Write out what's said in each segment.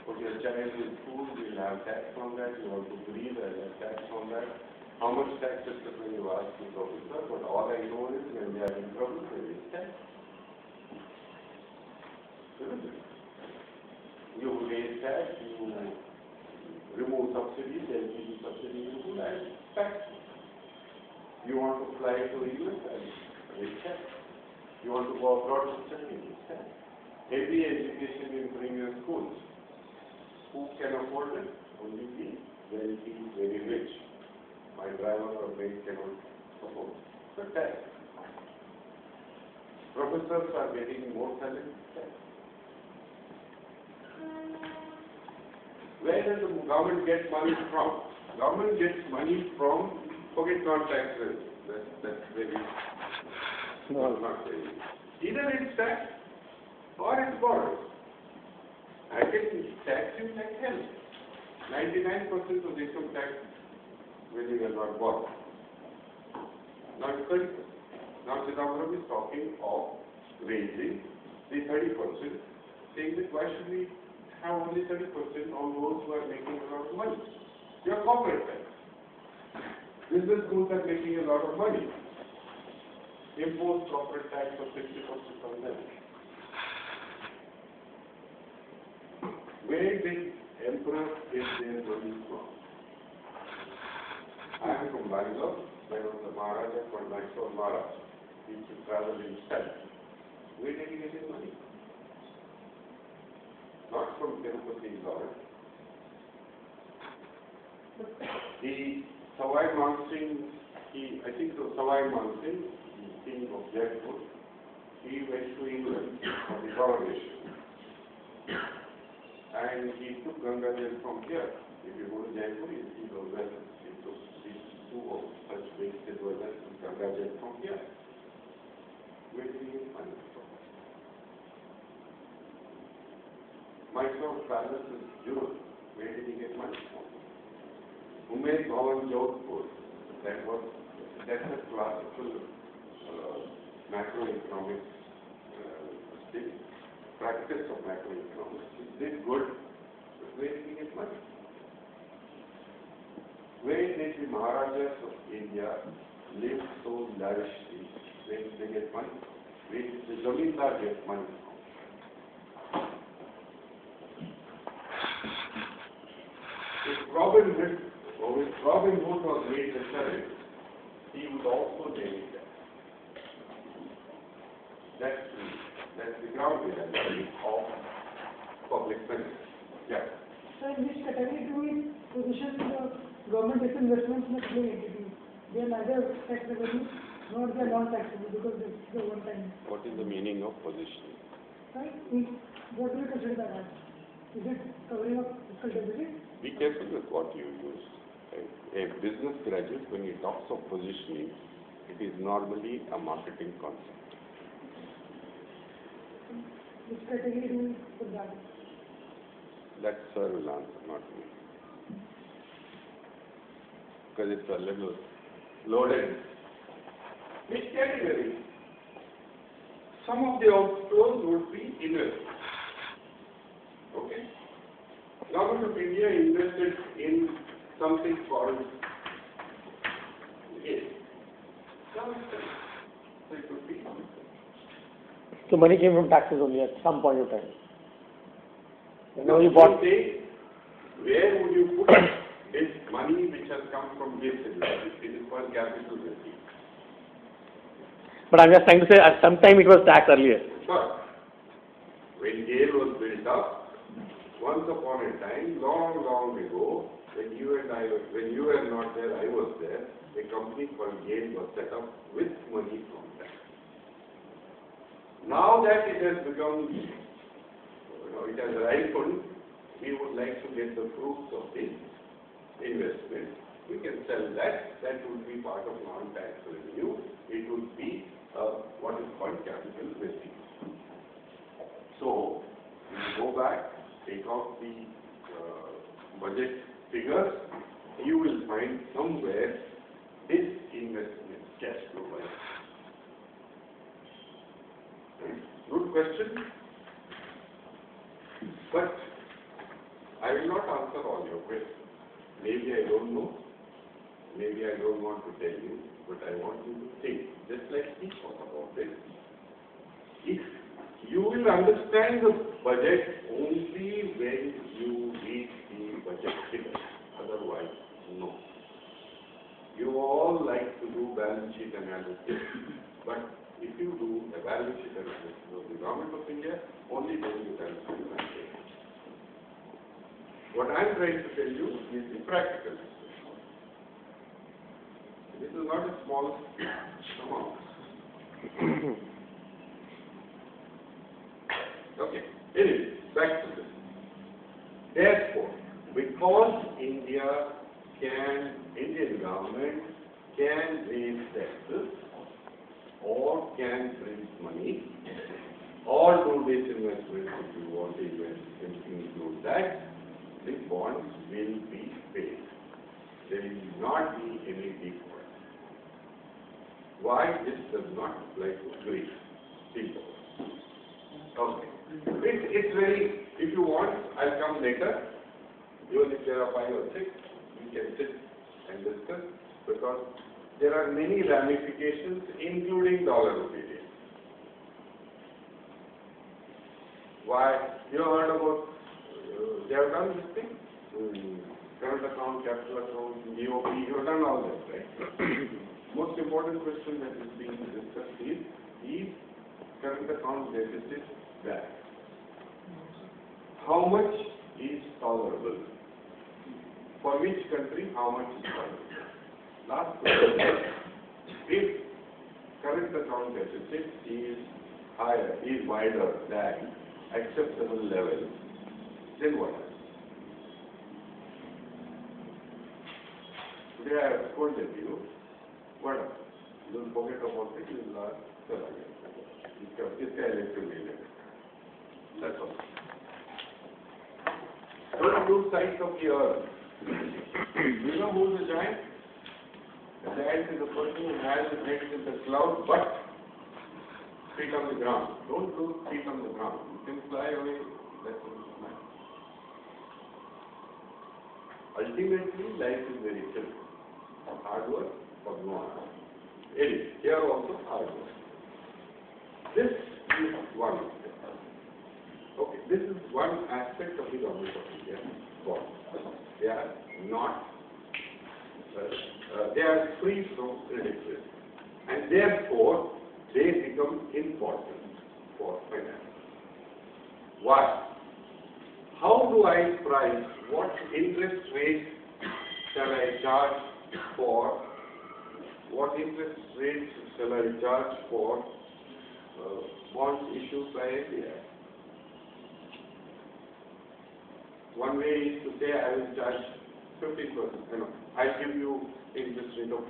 put your child in school, you'll have tax on that, you want to breathe, I'll have tax on that. How much tax is it when you ask the professor? But all I know is when they are in trouble, they raise tax. You raise tax, you remove subsidy, they'll give you subsidy, you do that tax. You want to fly to England, I'll raise tax. You want to go abroad to study, raise tax. Heavy education in premier schools. Who can afford it? Only the wealthy, very rich. My driver or maid cannot afford it. So tax. Professors are getting more salary. Tax. Where does the government get money from? Government gets money from, forget non-tax revenue. That's very, not very. Either it's tax or it's borrowed. I can tax you like hell. 99% of the income tax when you are not borrowed. Not 30%. Now the government is talking of raising the 30%, saying that why should we have only 30% on those who are making a lot of money? Your corporate tax. Business schools are making a lot of money. Impose corporate tax of 60% on them. Where did emperors get their money from? I am from Bangalore. There was the Maharaja called Mysore Maharaj. He used to travel in stealth. Where did he get his money? Not from Tirupati Lord. The Sawai Mansingh, I think the Sawai Mansingh, the king of Jaipur, he went to England for the coronation. And he took Ganga Jal from here. If you go to Jaipur, you see those vessels. He took these two of such big silver vessels, Ganga Jal from here. Where did he get money from? Mysore Palace is jewel. Where did he get money from? Umesh Bhavan Jodhpur. That's a classical macroeconomics thing. Practice of macroeconomics. Is this good? But where did he get money? Where did the Maharajas of India live so lavishly? Where did they get money? Where did the Zamindar get money from? If Robin Hood was made the sheriff, he would also name that. That's the ground reality of public finance. Yeah. So in which category do we position the government investments in the public entities? They are neither tax revenue nor they are non-taxable because this is the one time. What is the meaning of positioning? Right? What do you consider that as? Is it covering up fiscal deficit? Be careful with what you use. A business graduate, when he talks of positioning, it is normally a marketing concept. Which category do we put that? That sir will answer, not me. Because it's a little loaded. Which category? Some of the outflows would be investment. Okay? Government of India invested in something called it could be. So money came from taxes only at some point of time. Now you bought. Where would you put this money which has come from this industry? It is called capital receipt. But I'm just trying to say at some time it was tax earlier. But when GAIL was built up, once upon a time, long, long ago, when you were not there, I was there, a company called GAIL was set up with money from tax. Now that it has become, it has ripened, we would like to get the fruits of this investment. We can sell that. That would be part of non-tax revenue. It would be what is called capital receipt. So, if you go back, take out the budget figures, you will find somewhere this investment cash flow budget. Good question. But I will not answer all your questions. Maybe I don't know, maybe I don't want to tell you, but I want you to think, just like he thought about it. If you will understand the budget only when you read the budget figures, otherwise, no. You all like to do balance sheet analysis, but if you do a balance sheet analysis of the Government of India, only then you can understand the budget. What I am trying to tell you is the practical discussion. This is not a small amount. Okay, anyway, back to this. Therefore, because Indian government can raise taxes or can print money or do this investment if you want to include that, the bonds will be paid. There will not be any default. Why this does not apply to Greece? Simple. Okay. It's very, if you want, I'll come later. Even if there are 5 or 6, we can sit and discuss because there are many ramifications including dollar rupee. Why? You have heard about, they have done this thing? Current account, capital account, BOP, you have done all that, right? Most important question that is being discussed is current account deficit that. How much is tolerable? For which country, how much is tolerable? Last question. If current account deficit is higher, is wider than acceptable level, then what happens? Today I have scolded you. What happens? You will forget about it, you will ask, that's all. Don't lose sight of the earth. You know who is the giant? The giant is the person who has his legs in the cloud but feet on the ground. Don't lose feet on the ground. You can fly away. That's what it matters. Ultimately, life is very simple. Hard work or no hard work. Anyway, here also hard work. This is one aspect. Okay, this is one aspect of the Government of India bonds. They are not, they are free from credit risk. And therefore, they become important for finance. Why? How do I price what interest rate shall I charge for, what interest rate shall I charge for bonds issued by India? One way is to say I will charge 15%. I give you interest rate of 4%.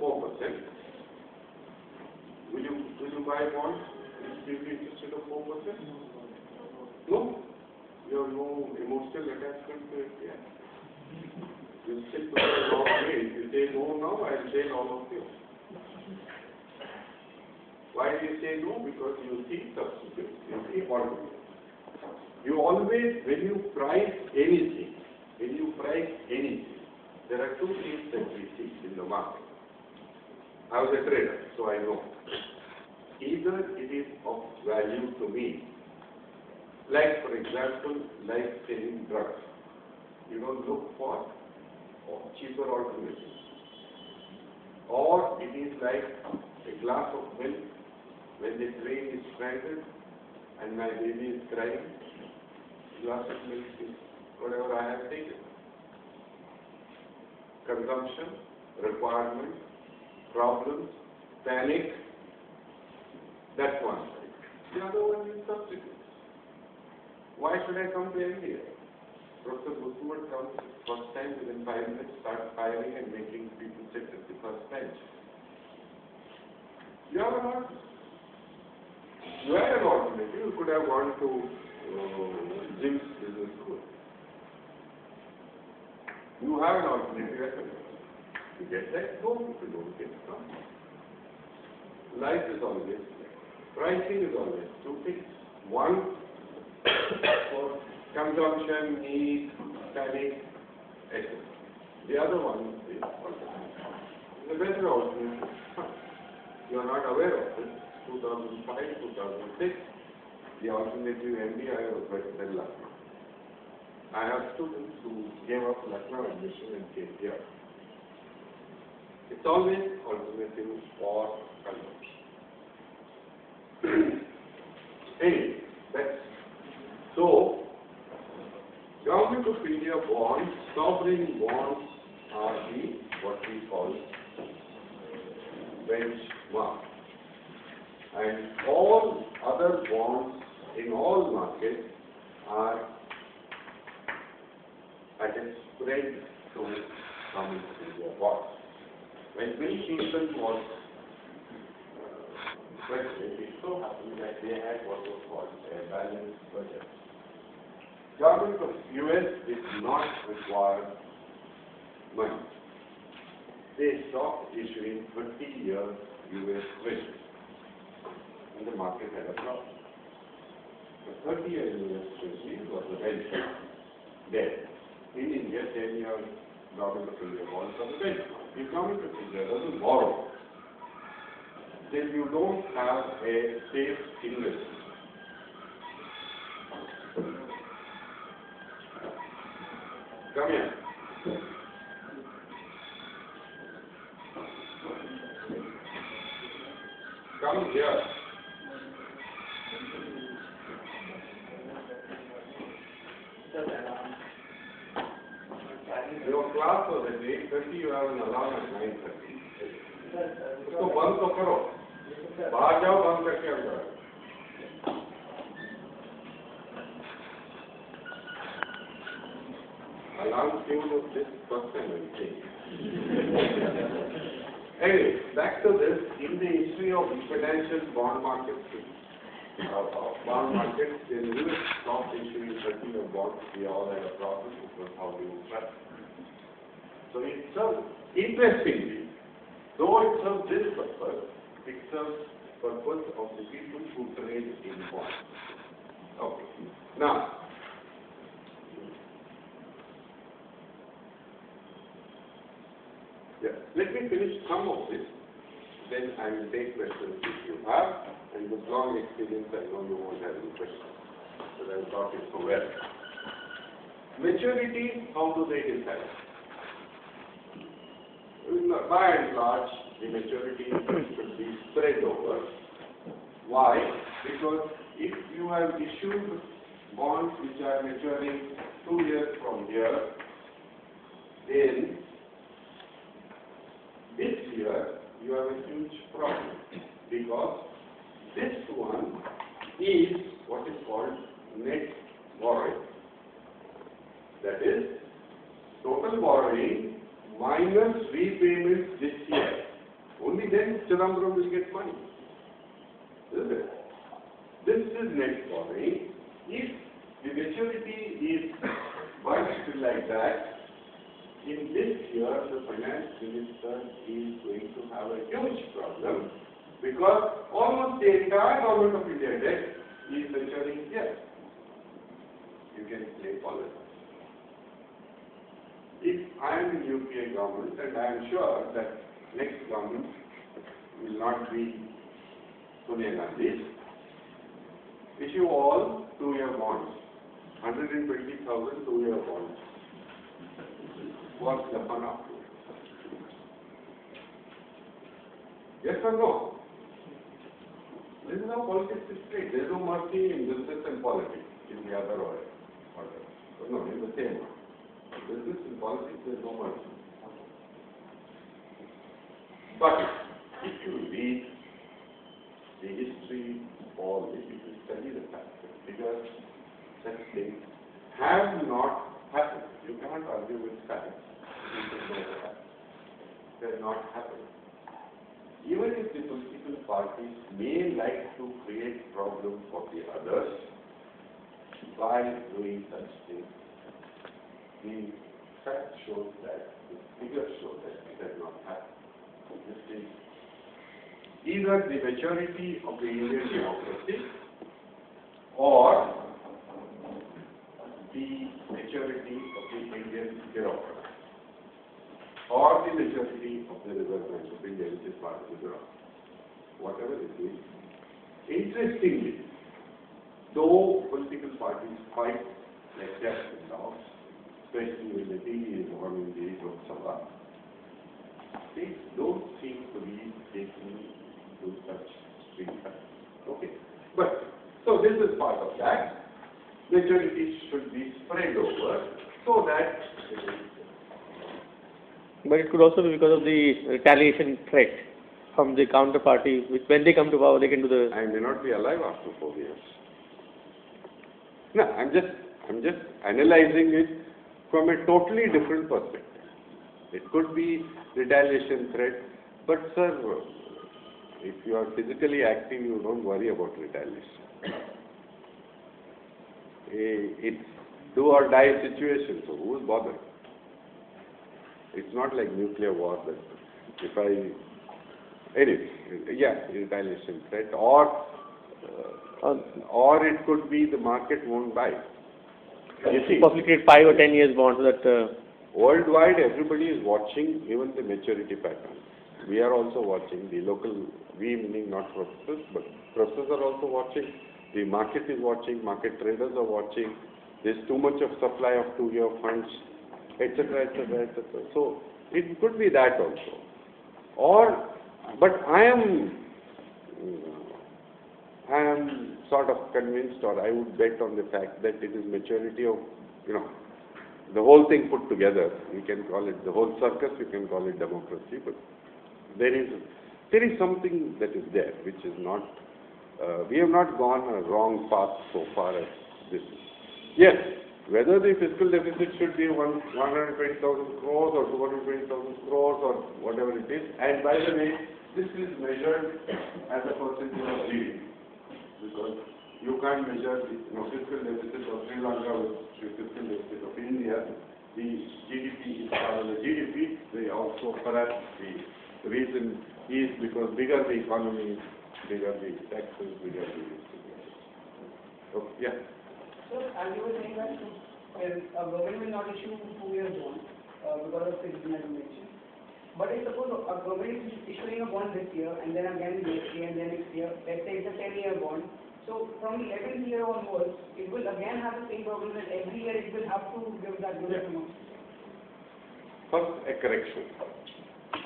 Will you buy bonds which give you interest rate of 4%? No. You have no emotional attachment to it yet. You stick to the long way. If you say no now, I will say all of you. Why do you say no? Because you see substitutes, you see alternatives. You always, when you price anything, there are two things that we see in the market. I was a trader, so I know. Either it is of value to me, like for example, life-saving drugs. You don't look for cheaper alternatives. Or it is like a glass of milk when the train is stranded and my baby is crying. Glass of milk is whatever I have taken. Consumption, requirement, problems, panic, that's one side. The other one is substitutes. Why should I come to India? Prof Bhusnurmath comes first time, within 5 minutes, starts firing and making people sit at the first bench. You have an alternative. You had an alternative. You could have gone to Jim's business school. You have an alternative. You get that, go. If you don't get it, come. Life is always, pricing is always two things. One, for consumption, need, non-standing asset. The other one is alternate. The better alternative. You are not aware of this. 2005, 2006, the alternative MBI was better than Lucknow. I have students who gave up Lucknow admission and came here. It's always alternative or conversion. Anyway, that's so. Government of India bonds, sovereign bonds are the what we call benchmark. And all other bonds in all markets are at a spread to Government of India bonds. When Bill Clinton was president, it so happened that they had what was called a balanced budget. Government of US did not require money. They stopped issuing 30-year US treasuries. And the market had a problem. The 30-year US treasury was the benchmark. There. In India, 10-year Government of India bonds are the benchmark. If Government of India doesn't borrow, then you don't have a safe investment. Come here. Come here. Your class was at 8:30, you have an alarm at 9:30. उसको बंद तो करो. बाहर जाओ बंद करके अंदर. Alarm tune of this first time I'm saying. Anyway, back to this. In the history of financial bond markets, they never stopped issuing 30-year bonds. We all had a process. It was how we would trust. So it serves, interestingly, though it serves this purpose, it serves the purpose of the people who trade in bonds. Okay. Now, yeah, let me finish some of this, then I will take questions if you have, and with long experience I know you won't have any questions, but I will talk it so well. Maturity, how do they decide? By and large, the maturity should be spread over. Why? Because if you have issued bonds which are maturing 2 years from here, then this year you have a huge problem, because this one is what is called net borrowing. That is total borrowing minus repayments this year. Only then Chidambaram will get money. Isn't it? This is net borrowing. If the maturity is bunched like that, in this year the finance minister is going to have a huge problem, because almost the entire Government of India debt is maturing here. You can play politics. If I am in UPA government, and I am sure that next government will not be Sonia Gandhi, issue all 2-year bonds, 120,000 2-year bonds. What's the fun of it? Yes or no? This is how politics is played. There is no mercy in business and politics in the other order. No, in the same one. Business and politics, there is no mercy. But if you read the history of all this, if you study the facts, figures, such things have not happened. You cannot argue with facts. They have not happened. Even if the political parties may like to create problems for the others by doing such things, the fact shows that, the figures show that it has not happened. This is either the maturity of the Indian democracy or the maturity of the Indian bureaucrat or the maturity of the Reserve Bank of India, which is part of the bureaucrat. Whatever it is. Interestingly, though political parties fight like cats and dogs, especially when the TV is on in the Lok Sabha, they don't seem to be taking to such big fights. Okay? But, so this is part of that. Maturity should be spread over so that. But it could also be because of the retaliation threat from the counterparty, which when they come to power, they can do the. I may not be alive after 4 years. No, I'm just analyzing it from a totally different perspective. It could be retaliation threat, but sir, if you are physically active, you don't worry about retaliation. It's do or die situation, so who is bothered? It's not like nuclear war that if anyway, yeah, retaliation threat or it could be the market won't buy. You see, possibly create 5 or 10 years bond so that. Worldwide, everybody is watching even the maturity pattern. We are also watching, the local, we meaning not professors, but professors are also watching. The market is watching, market traders are watching. There's too much of supply of 2-year funds, etc., etc., etc. So, it could be that also. But I am sort of convinced, or I would bet on the fact that it is maturity of, the whole thing put together. We can call it the whole circus, we can call it democracy, but there is something that is there, which is not, we have not gone a wrong path so far as this is. Yes, whether the fiscal deficit should be 120,000 crores or 220,000 crores or whatever it is, and by the way, this is measured as a percentage of GDP, because you can't measure the fiscal deficit of Sri Lanka with the fiscal deficit of India. The GDP is part of the GDP. They also, perhaps the reason is because bigger the economy, bigger the taxes, bigger the okay, yeah. So, as you were saying that a government will not issue 2-year bonds because of fiscal management. But I suppose a government is issuing a bond this year and then again next year and then next year. Let's say it's a 10-year bond. So from the 11th year onwards, it will again have the same problem that every year it will have to give that amount. First, a correction.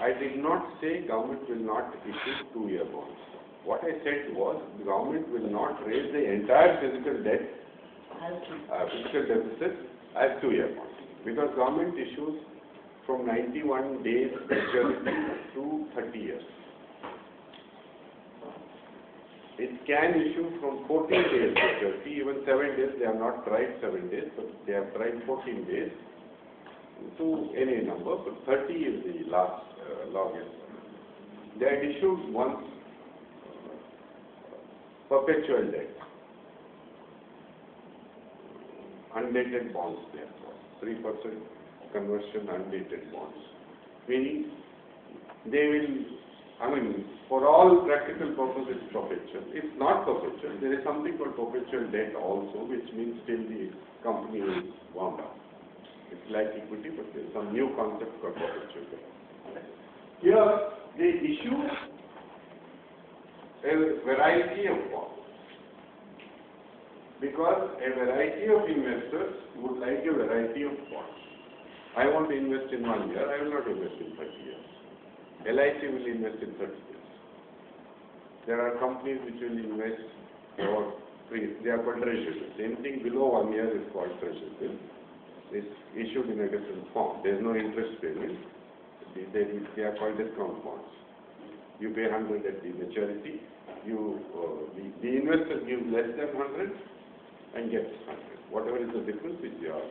I did not say government will not issue 2-year bonds. What I said was the government will not raise the entire physical debt, fiscal deficit as 2-year bonds, because government issues from 91 days maturity to 30 years. It can issue from 14 days maturity, even 7 days. They have not tried 7 days, but they have tried 14 days to any number, but 30 is the last longest. They had issued once perpetual debt, undated bonds therefore, 3% conversion undated bonds, meaning they will, for all practical purposes it's perpetual. If not perpetual, there is something called perpetual debt also, which means still the company is wound up. It's like equity, but there is some new concept called perpetual debt. Here, they issue a variety of bonds, because a variety of investors would like a variety of bonds. I want to invest in 1 year, I will not invest in 30 years. LIC will invest in 30 years. There are companies which will invest for free. They are called treasury bills. Anything below 1 year is called treasury bill. It's issued in a different form. There is no interest payment. They are called discount bonds. You pay 100 at the maturity. The investor gives less than 100 and gets 100. Whatever is the difference is yours.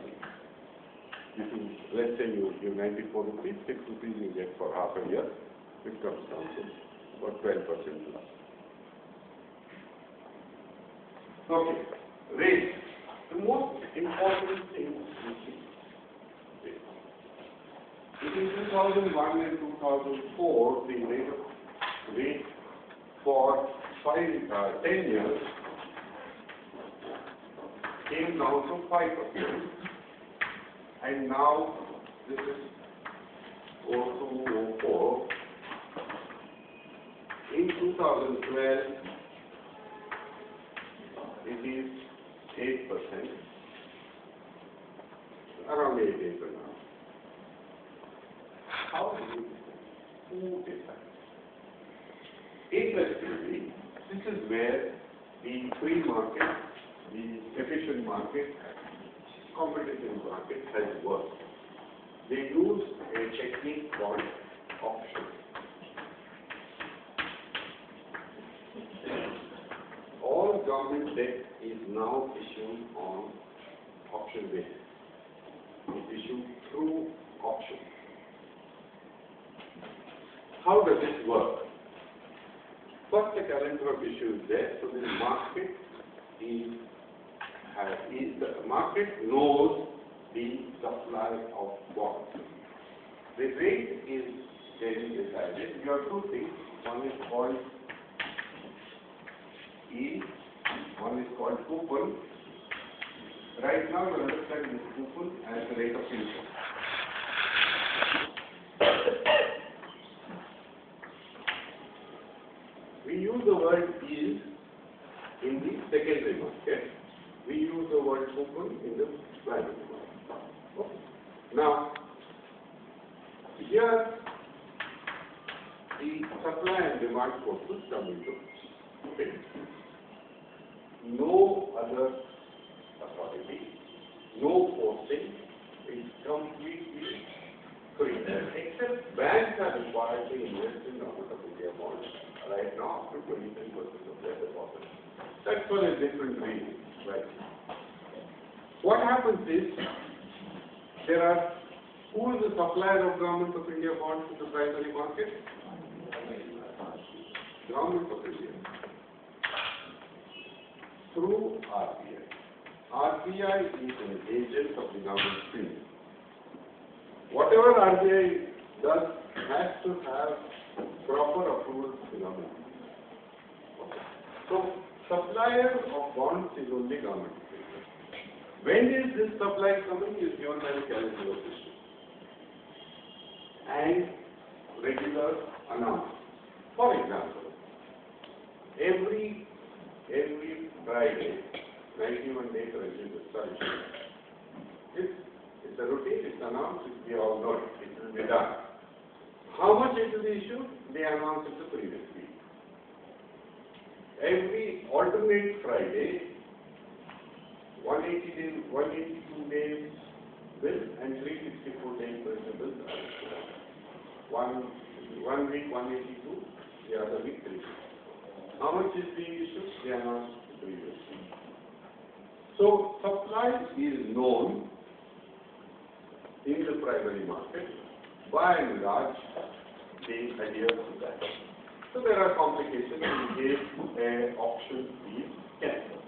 Let's say you give 94 rupees, 6 rupees you get for half a year, which comes down to about 12% plus. Okay, rate. The most important thing is between 2001 and 2004, the rate for 10 years came down to 5%, and now this is 0204. In 2012, it is 8%, around 8% now. How do you decide? Who decides? Interestingly, this is where the free market, the efficient market, competitive market has worked. They use a technique called option. All government debt is now issued on option basis. It's issued through option. How does it work? First, the calendar of issue is there, so the market the market knows the supply of bonds. The rate is then decided. You have two things. One is called yield, one is called coupon. Right now, you understand this coupon as the rate of interest. We use the word yield in the secondary market. We use the word coupon in the primary market. Okay. Now, here the supply and demand forces come into play. No other authority, no forcing, is completely free. Except banks are required to invest in Government of India bonds right now up to 23% of their deposits. That's for a different reason, right? What happens is, who is the supplier of Government of India bonds to the primary market? Government of India. Through RBI. RBI is an agent of the government scheme. Whatever RBI does has to have proper approval from the government. Okay. So, supplier of bonds is only government. When is this supply coming is given by the calendar of issue and regular announcement. For example, every Friday, 91 days register. It's a routine, it's announced, we all know it will be done. How much it will be issued? They announce it the previous week. Every alternate Friday, 180 days, 182 days bill and 364 days bill. One week 182, the other week 360. How much is being issued? They announced the previous week. So supply is known in the primary market. By and large, they adhere to that. So there are complications in case an auction is cancelled.